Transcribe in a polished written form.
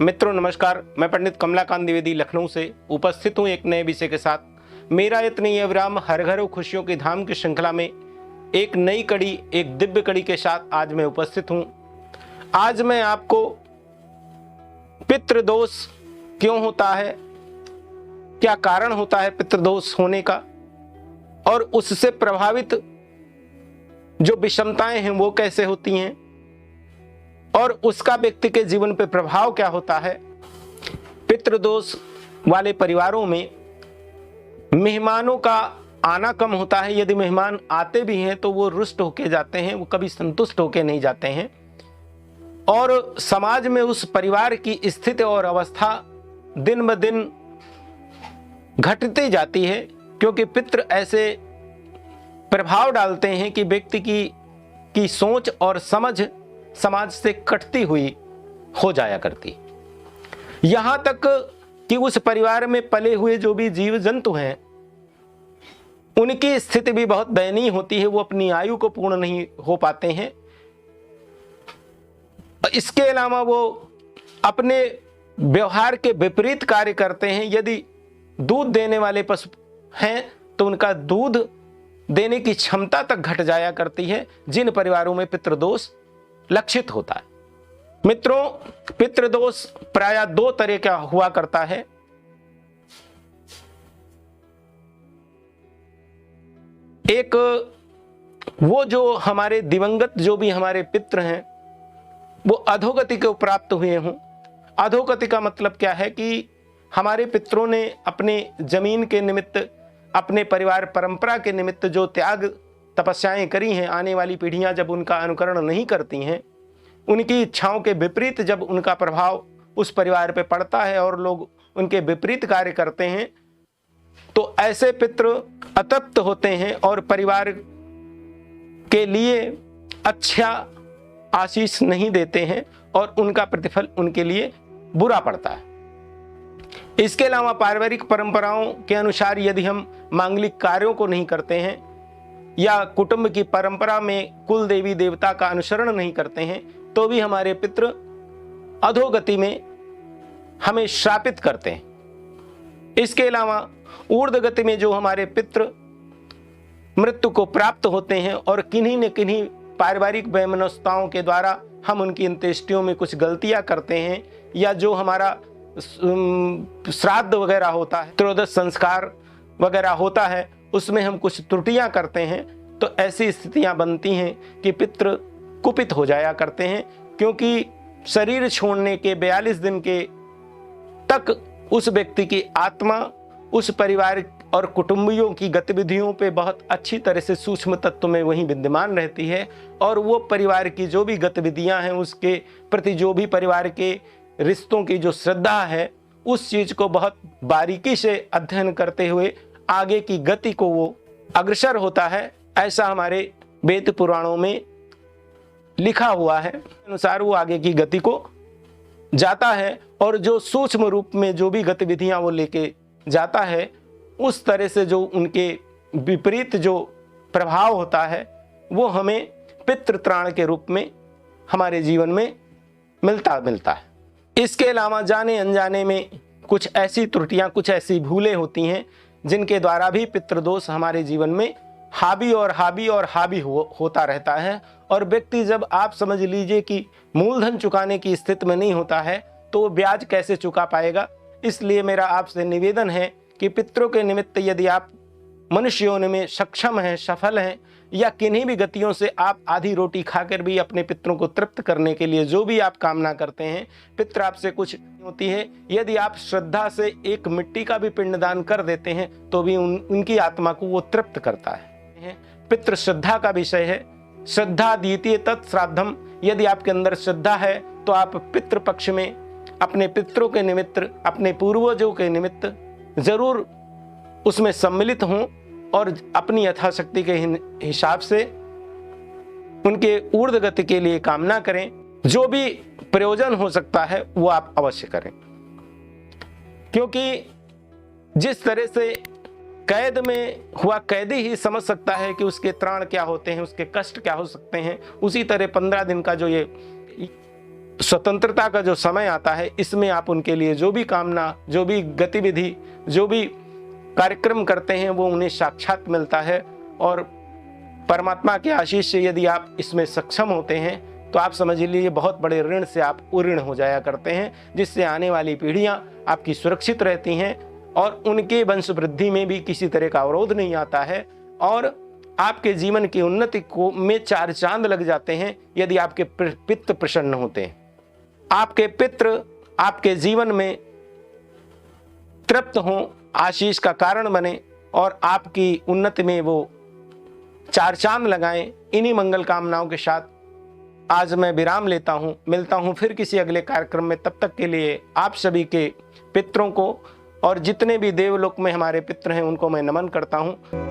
मित्रों नमस्कार, मैं पंडित कमलाकांत द्विवेदी लखनऊ से उपस्थित हूँ एक नए विषय के साथ। मेरा यत्न ये विराम हर घर खुशियों की धाम की श्रृंखला में एक नई कड़ी, एक दिव्य कड़ी के साथ आज मैं उपस्थित हूँ। आज मैं आपको पितृदोष क्यों होता है, क्या कारण होता है पितृदोष होने का, और उससे प्रभावित जो विषमताएं हैं वो कैसे होती हैं, और उसका व्यक्ति के जीवन पे प्रभाव क्या होता है। पितृदोष वाले परिवारों में मेहमानों का आना कम होता है। यदि मेहमान आते भी हैं तो वो रुष्ट होके जाते हैं, वो कभी संतुष्ट होके नहीं जाते हैं, और समाज में उस परिवार की स्थिति और अवस्था दिन ब दिन घटती जाती है, क्योंकि पितृ ऐसे प्रभाव डालते हैं कि व्यक्ति की सोच और समझ समाज से कटती हुई हो जाया करती। यहां तक कि उस परिवार में पले हुए जो भी जीव जंतु हैं उनकी स्थिति भी बहुत दयनीय होती है, वो अपनी आयु को पूर्ण नहीं हो पाते हैं। इसके अलावा वो अपने व्यवहार के विपरीत कार्य करते हैं। यदि दूध देने वाले पशु हैं तो उनका दूध देने की क्षमता तक घट जाया करती है, जिन परिवारों में पितृदोष लक्षित होता है। मित्रों, पितृदोष प्रायः दो तरह का हुआ करता है। एक वो जो हमारे दिवंगत जो भी हमारे पितृ हैं वो अधोगति को प्राप्त हुए हों। अधोगति का मतलब क्या है कि हमारे पितरों ने अपने जमीन के निमित्त, अपने परिवार परंपरा के निमित्त जो त्याग तपस्याएं करी हैं, आने वाली पीढ़ियां जब उनका अनुकरण नहीं करती हैं, उनकी इच्छाओं के विपरीत जब उनका प्रभाव उस परिवार पे पड़ता है और लोग उनके विपरीत कार्य करते हैं, तो ऐसे पितृ अतृप्त होते हैं और परिवार के लिए अच्छा आशीष नहीं देते हैं और उनका प्रतिफल उनके लिए बुरा पड़ता है। इसके अलावा पारिवारिक परंपराओं के अनुसार यदि हम मांगलिक कार्यों को नहीं करते हैं या कुटुंब की परंपरा में कुल देवी देवता का अनुसरण नहीं करते हैं तो भी हमारे पितृ अधोगति में हमें श्रापित करते हैं। इसके अलावा ऊर्ध्व गति में जो हमारे पितृ मृत्यु को प्राप्त होते हैं और किन्हीं न किन्हीं पारिवारिक वैमनस्यताओं के द्वारा हम उनकी अंत्येष्टियों में कुछ गलतियां करते हैं, या जो हमारा श्राद्ध वगैरह होता है, त्रयोदश संस्कार वगैरह होता है, उसमें हम कुछ त्रुटियां करते हैं, तो ऐसी स्थितियां बनती हैं कि पितृ कुपित हो जाया करते हैं, क्योंकि शरीर छोड़ने के 42 दिन के तक उस व्यक्ति की आत्मा उस परिवार और कुटुंबियों की गतिविधियों पे बहुत अच्छी तरह से सूक्ष्म तत्व में वहीं विद्यमान रहती है, और वो परिवार की जो भी गतिविधियां हैं उसके प्रति जो भी परिवार के रिश्तों की जो श्रद्धा है उस चीज को बहुत बारीकी से अध्ययन करते हुए आगे की गति को वो अग्रसर होता है। ऐसा हमारे वेद पुराणों में लिखा हुआ है, अनुसार वो आगे की गति को जाता है, और जो सूक्ष्म रूप में जो भी गतिविधियां वो लेके जाता है उस तरह से जो उनके विपरीत जो प्रभाव होता है वो हमें पितृत्राण के रूप में हमारे जीवन में मिलता है। इसके अलावा जाने अनजाने में कुछ ऐसी त्रुटियां, कुछ ऐसी भूलें होती हैं जिनके द्वारा भी पितृदोष हमारे जीवन में हावी और हावी होता रहता है, और व्यक्ति जब आप समझ लीजिए कि मूलधन चुकाने की स्थिति में नहीं होता है तो वो ब्याज कैसे चुका पाएगा। इसलिए मेरा आपसे निवेदन है कि पितरों के निमित्त यदि आप मनुष्य योनि में सक्षम हैं, सफल हैं, या किन्हीं भी गतियों से आप आधी रोटी खाकर भी अपने पितरों को तृप्त करने के लिए जो भी आप कामना करते हैं, पितृ आपसे कुछ होती है। यदि आप श्रद्धा से एक मिट्टी का भी पिंडदान कर देते हैं तो भी उनकी आत्मा को वो तृप्त करता है। पितृ श्रद्धा का विषय है। श्रद्धा द्वितीय तत्श्राद्धम। यदि आपके अंदर श्रद्धा है तो आप पितृ पक्ष में अपने पितरों के निमित्त, अपने पूर्वजों के निमित्त जरूर उसमें सम्मिलित हों और अपनी यथाशक्ति के हिसाब से उनके ऊर्ध्व गति के लिए कामना करें। जो भी प्रयोजन हो सकता है वो आप अवश्य करें, क्योंकि जिस तरह से कैद में हुआ कैदी ही समझ सकता है कि उसके त्राण क्या होते हैं, उसके कष्ट क्या हो सकते हैं, उसी तरह 15 दिन का जो ये स्वतंत्रता का जो समय आता है, इसमें आप उनके लिए जो भी कामना, जो भी गतिविधि, जो भी कार्यक्रम करते हैं वो उन्हें साक्षात मिलता है। और परमात्मा के आशीष से यदि आप इसमें सक्षम होते हैं तो आप समझ लीजिए बहुत बड़े ऋण से आप उऋण हो जाया करते हैं, जिससे आने वाली पीढ़ियां आपकी सुरक्षित रहती हैं और उनके वंश वृद्धि में भी किसी तरह का अवरोध नहीं आता है। और आपके जीवन की उन्नति को में चार चांद लग जाते हैं यदि आपके पितृ प्रसन्न होते हैं। आपके पितृ आपके जीवन में तृप्त हों, आशीष का कारण बने और आपकी उन्नति में वो चार चांद लगाएं। इन्हीं मंगल कामनाओं के साथ आज मैं विराम लेता हूं। मिलता हूं फिर किसी अगले कार्यक्रम में। तब तक के लिए आप सभी के पितरों को और जितने भी देवलोक में हमारे पितृ हैं उनको मैं नमन करता हूं।